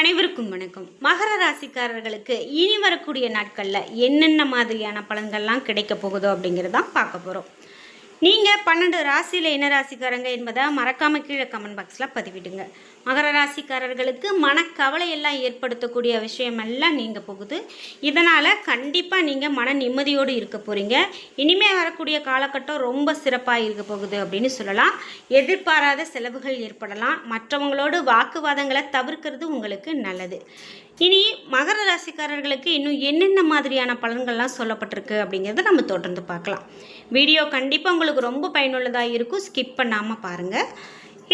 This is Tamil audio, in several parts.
அனைவருக்கும் வணக்கம். மகர ராசிக்காரர்களுக்கு இனி வரக்கூடிய நாட்களில் என்னென்ன மாதிரியான பலன்கள்லாம் கிடைக்க போகுதோ அப்படிங்கிறதான் பார்க்க போகிறோம். நீங்கள் 12 ராசியில் என்ன ராசிக்காரங்க என்பதை மறக்காமல் கீழே கமெண்ட் பாக்ஸில் பதிவிடுங்க. மகர ராசிக்காரர்களுக்கு மனக்கவலையெல்லாம் ஏற்படுத்தக்கூடிய விஷயமெல்லாம் நீங்கள் போகுது. இதனால் கண்டிப்பாக நீங்கள் மன நிம்மதியோடு இருக்க போகிறீங்க. இனிமேல் வரக்கூடிய காலகட்டம் ரொம்ப சிறப்பாக இருக்க போகுது அப்படின்னு சொல்லலாம். எதிர்பாராத செலவுகள் ஏற்படலாம். மற்றவங்களோடு வாக்குவாதங்களை தவிர்க்கிறது உங்களுக்கு நல்லது. இனி மகர ராசிக்காரர்களுக்கு இன்னும் என்னென்ன மாதிரியான பலன்கள்லாம் சொல்லப்பட்டிருக்கு அப்படிங்கிறத நம்ம தொடர்ந்து பார்க்கலாம். வீடியோ கண்டிப்பாக உங்களுக்கு ரொம்ப பயனுள்ளதாக இருக்கும். ஸ்கிப் பண்ணாமல் பாருங்கள்.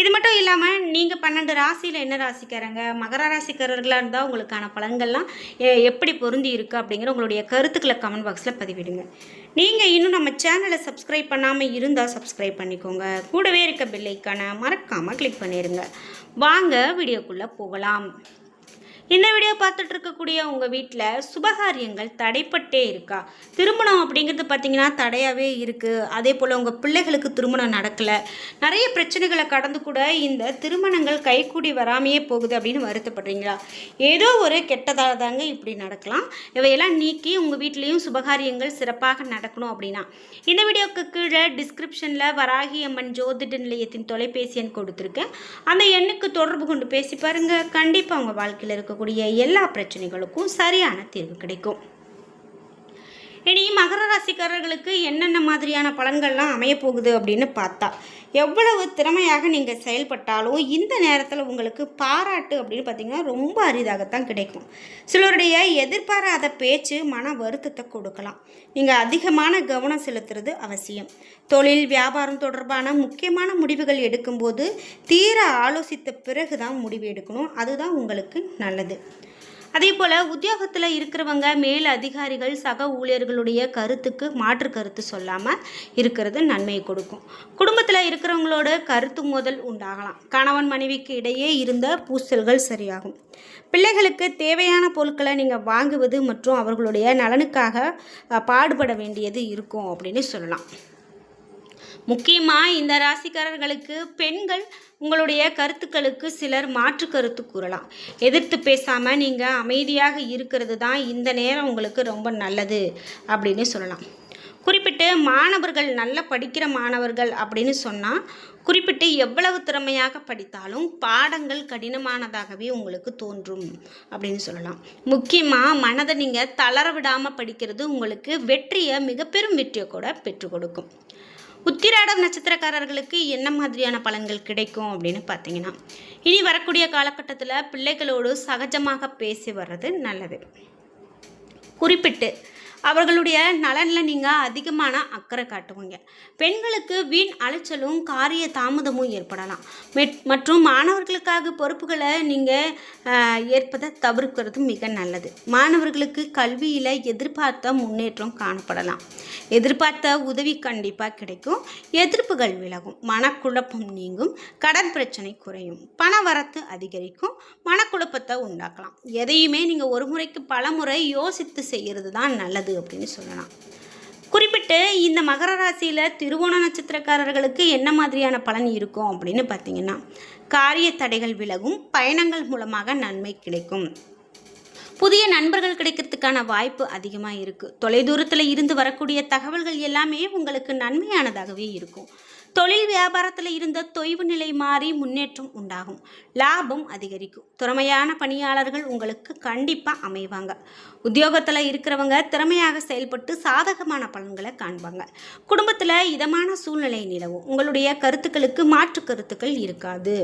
இது மட்டும் இல்லாமல் நீங்கள் 12 ராசியில் என்ன ராசிக்காரங்க, மகர ராசிக்காரர்களாக இருந்தால் உங்களுக்கான பலன்கள்லாம் எப்படி பொருந்தி இருக்குது அப்படிங்கிற உங்களுடைய கருத்துக்களை கமெண்ட் பாக்ஸில் பதிவிடுங்க. நீங்கள் இன்னும் நம்ம சேனலை சப்ஸ்கிரைப் பண்ணாமல் இருந்தால் சப்ஸ்கிரைப் பண்ணிக்கோங்க. கூடவே இருக்க பெல் ஐக்கானை மறக்காமல் கிளிக் பண்ணிடுங்க. வாங்க வீடியோக்குள்ளே போகலாம். இந்த வீடியோ பார்த்துட்டு இருக்கக்கூடிய உங்கள் வீட்டில் சுபகாரியங்கள் தடைப்பட்டே இருக்கா? திருமணம் அப்படிங்கிறது பார்த்திங்கன்னா தடையாகவே இருக்குது. அதே போல் உங்கள் பிள்ளைகளுக்கு திருமணம் நடக்கலை, நிறைய பிரச்சனைகளை கடந்து கூட இந்த திருமணங்கள் கைகூடி வராமையே போகுது அப்படின்னு வருத்தப்படுறீங்களா? ஏதோ ஒரு கெட்டதாக தாங்க இப்படி நடக்கலாம். இவையெல்லாம் நீக்கி உங்கள் வீட்லேயும் சுபகாரியங்கள் சிறப்பாக நடக்கணும் அப்படின்னா இந்த வீடியோவுக்கு கீழே டிஸ்கிரிப்ஷனில் வராகி அம்மன் ஜோதிட நிலையத்தின் தொலைபேசி எண் கொடுத்துருக்கேன். அந்த எண்ணுக்கு தொடர்பு கொண்டு பேசி பாருங்கள். கண்டிப்பாக உங்கள் வாழ்க்கையில் இருக்க எல்லா பிரச்சனைகளுக்கும் சரியான தீர்வு கிடைக்கும். இனி மகர ராசிக்காரர்களுக்கு என்னென்ன மாதிரியான பலன்கள்லாம் அமைய போகுது அப்படின்னு பார்த்தா, எவ்வளவு திறமையாக நீங்கள் செயல்பட்டாலும் இந்த நேரத்தில் உங்களுக்கு பாராட்டு அப்படின்னு பார்த்தீங்கன்னா ரொம்ப அரிதாகத்தான் கிடைக்கும். சிலருடைய எதிர்பாராத பேச்சு மன வருத்தத்தை கொடுக்கலாம். நீங்கள் அதிகமான கவனம் செலுத்துறது அவசியம். தொழில் வியாபாரம் தொடர்பான முக்கியமான முடிவுகள் எடுக்கும்போது தீர ஆலோசித்த பிறகு தான் முடிவு எடுக்கணும். அதுதான் உங்களுக்கு நல்லது. அதே போல் உத்தியோகத்தில் இருக்கிறவங்க மேல் அதிகாரிகள் சக ஊழியர்களுடைய கருத்துக்கு மாற்று கருத்து சொல்லாமல் இருக்கிறது நன்மையை கொடுக்கும். குடும்பத்தில் இருக்கிறவங்களோட கருத்து மோதல் உண்டாகலாம். கணவன் மனைவிக்கு இடையே இருந்த பூசல்கள் சரியாகும். பிள்ளைகளுக்கு தேவையான பொருட்களை நீங்கள் வாங்குவது மற்றும் அவர்களுடைய நலனுக்காக பாடுபட வேண்டியது இருக்கும் அப்படின்னு சொல்லலாம். முக்கியமாக இந்த ராசிக்காரர்களுக்கு பெண்கள் உங்களுடைய கருத்துக்களுக்கு சிலர் மாற்று கருத்து கூறலாம். எதிர்த்து பேசாமல் நீங்கள் அமைதியாக இருக்கிறது தான் இந்த நேரம் உங்களுக்கு ரொம்ப நல்லது அப்படின்னு சொல்லலாம். குறிப்பிட்டு மாணவர்கள், நல்ல படிக்கிற மாணவர்கள் அப்படின்னு சொன்னால், குறிப்பிட்டு எவ்வளவு திறமையாக படித்தாலும் பாடங்கள் கடினமானதாகவே உங்களுக்கு தோன்றும் அப்படின்னு சொல்லலாம். முக்கியமாக மனதை நீங்கள் தளர விடாமல் படிக்கிறது உங்களுக்கு வெற்றியை, மிகப்பெரும் வெற்றியை கூட பெற்றுக் கொடுக்கும். உத்திராடம் நட்சத்திரக்காரர்களுக்கு என்ன மாதிரியான பலன்கள் கிடைக்கும் அப்படின்னு பார்த்தீங்கன்னா, இனி வரக்கூடிய காலகட்டத்தில் பிள்ளைகளோடு சகஜமாக பேசி வர்றது நல்லது. குறிப்பிட்டு அவர்களுடைய நலனில் நீங்கள் அதிகமான அக்கறை காட்டுவீங்க. பெண்களுக்கு வீண் அலைச்சலும் காரிய தாமதமும் ஏற்படலாம். மற்றும் மாணவர்களுக்காக பொறுப்புகளை நீங்கள் ஏற்பதை தவிர்க்கிறது மிக நல்லது. மாணவர்களுக்கு கல்வியில் எதிர்பார்த்த முன்னேற்றம் காணப்படலாம். எதிர்பார்த்த உதவி கண்டிப்பாக கிடைக்கும். எதிர்ப்புகள் விலகும். மனக்குழப்பம் நீங்கும். கடன் பிரச்சனை குறையும். பண வரத்து அதிகரிக்கும். மனக்குழப்பத்தை உண்டாக்கலாம். எதையுமே நீங்கள் ஒரு முறைக்கு பல முறை யோசித்து செய்கிறது தான் நல்லது அப்படின்னு சொல்லலாம். குறிப்பிட்டு இந்த மகர ராசியில் திருவோண நட்சத்திரக்காரர்களுக்கு என்ன மாதிரியான பலன் இருக்கும் அப்படின்னு பார்த்தீங்கன்னா, காரிய தடைகள் விலகும். பயணங்கள் மூலமாக நன்மை கிடைக்கும். புதிய நண்பர்கள் கிடைக்கிறதுக்கான வாய்ப்பு அதிகமாக இருக்குது. தொலைதூரத்தில் இருந்து வரக்கூடிய தகவல்கள் எல்லாமே உங்களுக்கு நன்மையானதாகவே இருக்கும். தொழில் வியாபாரத்தில் இருந்த தொய்வு நிலை மாறி முன்னேற்றம் உண்டாகும். லாபம் அதிகரிக்கும். திறமையான பணியாளர்கள் உங்களுக்கு கண்டிப்பாக அமைவாங்க. உத்தியோகத்தில் இருக்கிறவங்க திறமையாக செயல்பட்டு சாதகமான பலன்களை காண்பாங்க. குடும்பத்தில் இதமான சூழ்நிலை நிலவும். உங்களுடைய கருத்துக்களுக்கு மாற்று கருத்துக்கள் இருக்காது.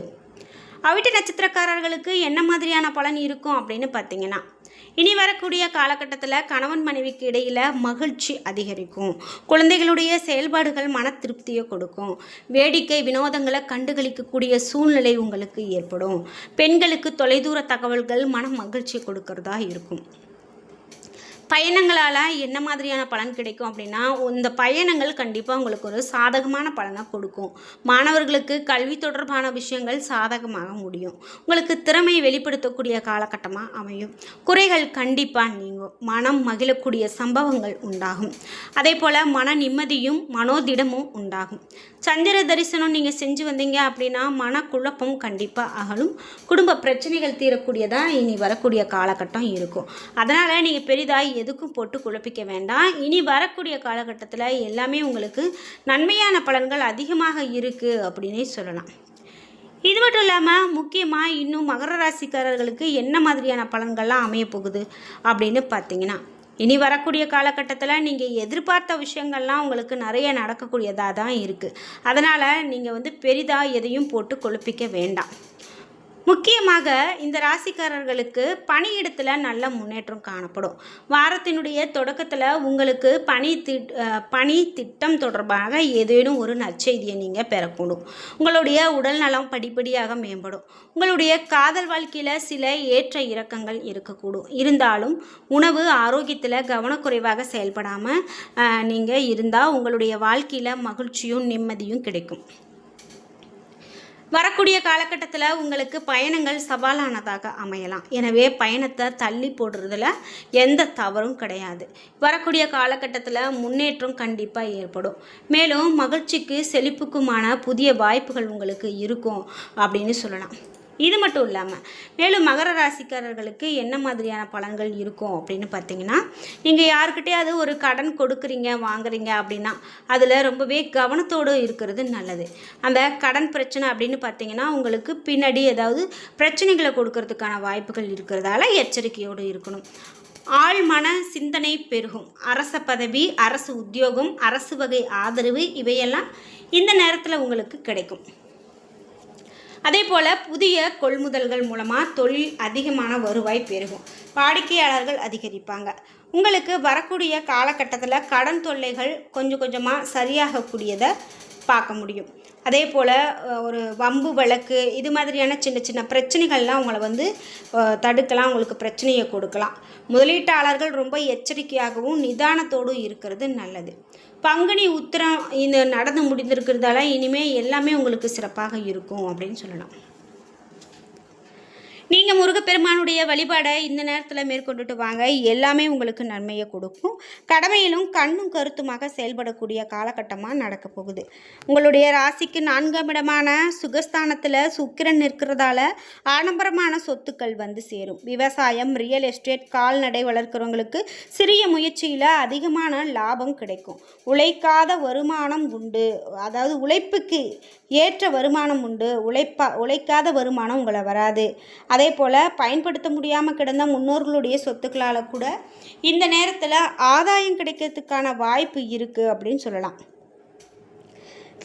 அவிட்ட நட்சத்திரக்காரர்களுக்கு என்ன மாதிரியான பலன் இருக்கும் அப்படின்னு பார்த்தீங்கன்னா, இனி வரக்கூடிய காலகட்டத்தில் கணவன் மனைவிக்கு இடையில் மகிழ்ச்சி அதிகரிக்கும். குழந்தைகளுடைய செயல்பாடுகள் மன திருப்தியை கொடுக்கும். வேடிக்கை வினோதங்களை கண்டுகளிக்கக்கூடிய சூழ்நிலை உங்களுக்கு ஏற்படும். பெண்களுக்கு தொலைதூர தகவல்கள் மன மகிழ்ச்சி கொடுக்கறதா இருக்கும். பயணங்களால் என்ன மாதிரியான பலன் கிடைக்கும் அப்படின்னா, இந்த பயணங்கள் கண்டிப்பாக உங்களுக்கு ஒரு சாதகமான பலனை கொடுக்கும். மாணவர்களுக்கு கல்வி தொடர்பான விஷயங்கள் சாதகமாக முடியும். உங்களுக்கு திறமையை வெளிப்படுத்தக்கூடிய காலகட்டமாக அமையும். குறைகள் கண்டிப்பாக நீங்கும். மனம் மகிழக்கூடிய சம்பவங்கள் உண்டாகும். அதே போல் மன நிம்மதியும் மனோதிடமும் உண்டாகும். சந்திர தரிசனம் நீங்கள் செஞ்சு வந்தீங்க அப்படின்னா மனக்குழப்பம் கண்டிப்பாக அகலும். குடும்ப பிரச்சனைகள் தீரக்கூடியதாக இனி வரக்கூடிய காலகட்டம் இருக்கும். அதனால் நீங்கள் பெரிதாக எதுக்கும் போட்டு குழப்பிக்க வேண்டாம். இனி வரக்கூடிய காலகட்டத்தில் எல்லாமே உங்களுக்கு நன்மையான பலன்கள் அதிகமாக இருக்குது அப்படின்னே சொல்லலாம். இது மட்டும் இல்லாமல் முக்கியமாக இன்னும் மகர ராசிக்காரர்களுக்கு என்ன மாதிரியான பலன்கள்லாம் அமையப்போகுது அப்படின்னு பார்த்தீங்கன்னா, இனி வரக்கூடிய காலகட்டத்தில் நீங்கள் எதிர்பார்த்த விஷயங்கள்லாம் உங்களுக்கு நிறைய நடக்கக்கூடியதாக தான் இருக்குது. அதனால் நீங்கள் பெரிதாக எதையும் போட்டு குழப்பிக்க வேண்டாம். முக்கியமாக இந்த ராசிக்காரர்களுக்கு பணியிடத்தில் நல்ல முன்னேற்றம் காணப்படும். வாரத்தினுடைய தொடக்கத்தில் உங்களுக்கு பணி திட்டம் தொடர்பாக ஏதேனும் ஒரு நற்செய்தியை நீங்கள் பெறக்கூடும். உங்களுடைய உடல் நலம் படிப்படியாக மேம்படும். உங்களுடைய காதல் வாழ்க்கையில் சில ஏற்ற இறக்கங்கள் இருக்கக்கூடும். இருந்தாலும் உணவு ஆரோக்கியத்தில் கவனக்குறைவாக செயல்படாமல் நீங்கள் இருந்தால் உங்களுடைய வாழ்க்கையில் மகிழ்ச்சியும் நிம்மதியும் கிடைக்கும். வரக்கூடிய காலகட்டத்தில் உங்களுக்கு பயணங்கள் சவாலானதாக அமையலாம். எனவே பயணத்தை தள்ளி போடுறதுல எந்த தவறும் கிடையாது. வரக்கூடிய காலகட்டத்தில் முன்னேற்றம் கண்டிப்பாக ஏற்படும். மேலும் மகிழ்ச்சிக்கு செழிப்புக்குமான புதிய வாய்ப்புகள் உங்களுக்கு இருக்கும் அப்படின்னு சொல்லலாம். இது மட்டும் இல்லாமல் மேலும் மகர ராசிக்காரர்களுக்கு என்ன மாதிரியான பலன்கள் இருக்கும் அப்படின்னு பார்த்தீங்கன்னா, நீங்கள் யாருக்கிட்டையாவது ஒரு கடன் கொடுக்குறீங்க வாங்குறீங்க அப்படின்னா அதில் ரொம்பவே கவனத்தோடு இருக்கிறது நல்லது. அந்த கடன் பிரச்சனை அப்படின்னு பார்த்தீங்கன்னா உங்களுக்கு பின்னாடி ஏதாவது பிரச்சனைகளை கொடுக்கறதுக்கான வாய்ப்புகள் இருக்கிறதால எச்சரிக்கையோடு இருக்கணும். ஆழ்மன சிந்தனை பெருகும். அரச பதவி, அரசு உத்தியோகம், அரசு வகை ஆதரவு இவையெல்லாம் இந்த நேரத்தில் உங்களுக்கு கிடைக்கும். அதே போல் புதிய கொள்முதல்கள் மூலமாக தொழில் அதிகமான வருவாய் பெருகும். வாடிக்கையாளர்கள் அதிகரிப்பாங்க. உங்களுக்கு வரக்கூடிய காலகட்டத்தில் கடன் தொல்லைகள் கொஞ்சம் கொஞ்சமாக சரியாகக்கூடியதை பார்க்க முடியும். அதே போல் ஒரு வம்பு வழக்கு இது மாதிரியான சின்ன சின்ன பிரச்சனைகள்லாம் உங்களை தடுக்கலாம், உங்களுக்கு பிரச்சனையை கொடுக்கலாம். முதலீட்டாளர்கள் ரொம்ப எச்சரிக்கையாகவும் நிதானத்தோடும் இருக்கிறது நல்லது. பங்குனி உத்திரம் இந்த நடந்து முடிந்திருக்கிறதால இனிமேல் எல்லாமே உங்களுக்கு சிறப்பாக இருக்கும் அப்படின்னு சொல்லலாம். நீங்கள் முருகப்பெருமானுடைய வழிபாடை இந்த நேரத்தில் மேற்கொண்டுட்டு வாங்க. எல்லாமே உங்களுக்கு நன்மையை கொடுக்கும். கடமையிலும் கண்ணும் கருத்துமாக செயல்படக்கூடிய காலகட்டமாக நடக்க போகுது. உங்களுடைய ராசிக்கு 4ஆம் இடமான சுகஸ்தானத்தில் சுக்கிரன் நிற்கிறதால ஆடம்பரமான சொத்துக்கள் சேரும். விவசாயம், ரியல் எஸ்டேட், கால்நடை வளர்க்குறவங்களுக்கு சிறிய முயற்சியில் அதிகமான லாபம் கிடைக்கும். உழைக்காத வருமானம் உண்டு. அதாவது உழைப்புக்கு ஏற்ற வருமானம் உண்டு. உழைக்காத வருமானம் உங்களை வராது. அதே போல் பயன்படுத்த முடியாமல் கிடந்த முன்னோர்களுடைய சொத்துக்களால் கூட இந்த நேரத்தில் ஆதாயம் கிடைக்கிறதுக்கான வாய்ப்பு இருக்குது அப்படின்னு சொல்லலாம்.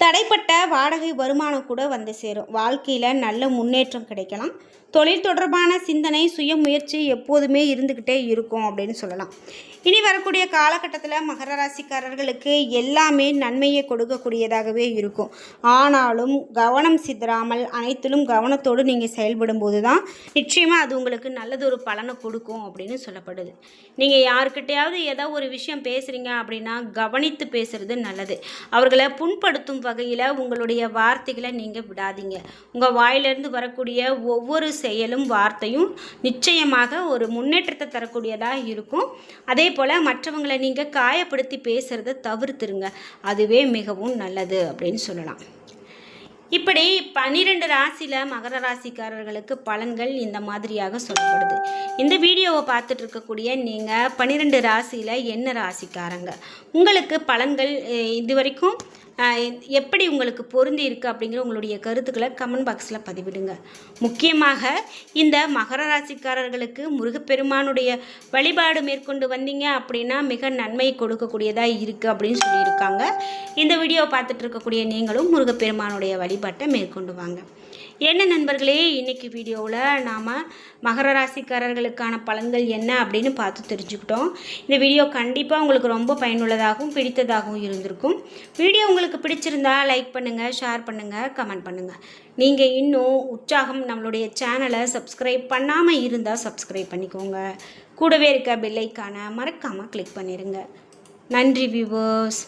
தடைப்பட்ட வாடகை வருமானம் கூட சேரும். வாழ்க்கையில் நல்ல முன்னேற்றம் கிடைக்கலாம். தொழில் தொடர்பான சிந்தனை, சுய முயற்சி எப்போதுமே இருந்துக்கிட்டே இருக்கும் அப்படின்னு சொல்லலாம். இனி வரக்கூடிய காலகட்டத்தில் மகர ராசிக்காரர்களுக்கு எல்லாமே நன்மையை கொடுக்கக்கூடியதாகவே இருக்கும். ஆனாலும் கவனம் சிதறாமல் அனைத்திலும் கவனத்தோடு நீங்கள் செயல்படும்போது தான் நிச்சயமாக அது உங்களுக்கு நல்லதொரு பலனை கொடுக்கும் அப்படின்னு சொல்லப்படுது. நீங்கள் யாருக்கிட்டையாவது ஏதோ ஒரு விஷயம் பேசுகிறீங்க அப்படின்னா கவனித்து பேசுகிறது நல்லது. அவர்களை புண்படுத்தும் வகையில் உங்களுடைய வார்த்தைகளை நீங்கள் விடாதீங்க. உங்கள் வாயிலிருந்து வரக்கூடிய ஒவ்வொரு செயலும் வார்த்தையும் நிச்சயமாக ஒரு முன்னேற்றத்தை தரக்கூடியதாக இருக்கும். அதே போல் மற்றவங்களை நீங்கள் காயப்படுத்தி பேசுகிறத தவிர்த்துருங்க. அதுவே மிகவும் நல்லது அப்படின்னு சொல்லலாம். இப்படி 12 ராசியில் மகர ராசிக்காரர்களுக்கு பலன்கள் இந்த மாதிரியாக சொல்லப்படுது. இந்த வீடியோவை பார்த்துட்டு இருக்கக்கூடிய நீங்கள் 12 ராசியில் என்ன ராசிக்காரங்க, உங்களுக்கு பலன்கள் இது வரைக்கும் எப்படி உங்களுக்கு பொருந்தி இருக்குது அப்படிங்கிற உங்களுடைய கருத்துக்களை கமெண்ட் பாக்ஸில் பதிவிடுங்க. முக்கியமாக இந்த மகர ராசிக்காரர்களுக்கு முருகப்பெருமானுடைய வழிபாடு மேற்கொண்டு வந்தீங்க அப்படின்னா மிக நன்மை கொடுக்கக்கூடியதாக இருக்குது அப்படின்னு சொல்லியிருக்காங்க. இந்த வீடியோவை பார்த்துட்டு இருக்கக்கூடிய நீங்களும் முருகப்பெருமானுடைய வழிபாட்டை மேற்கொண்டு வாங்க. என்ன நண்பர்களே, இன்றைக்கி வீடியோவில் நாம் மகர ராசிக்காரர்களுக்கான பலன்கள் என்ன அப்படின்னு பார்த்து தெரிஞ்சுக்கிட்டோம். இந்த வீடியோ கண்டிப்பாக உங்களுக்கு ரொம்ப பயனுள்ளதாகவும் பிடித்ததாகவும் இருந்திருக்கும். வீடியோ உங்களுக்கு பிடிச்சிருந்தா லைக் பண்ணுங்கள், ஷேர் பண்ணுங்கள், கமெண்ட் பண்ணுங்கள். நீங்கள் இன்னும் உற்சாகம் நம்மளுடைய சேனலை சப்ஸ்கிரைப் பண்ணாமல் இருந்தால் சப்ஸ்கிரைப் பண்ணிக்கோங்க. கூடவே இருக்க பெல் ஐக்கானை மறக்காமல் கிளிக் பண்ணிடுங்க. நன்றி வியூவர்ஸ்.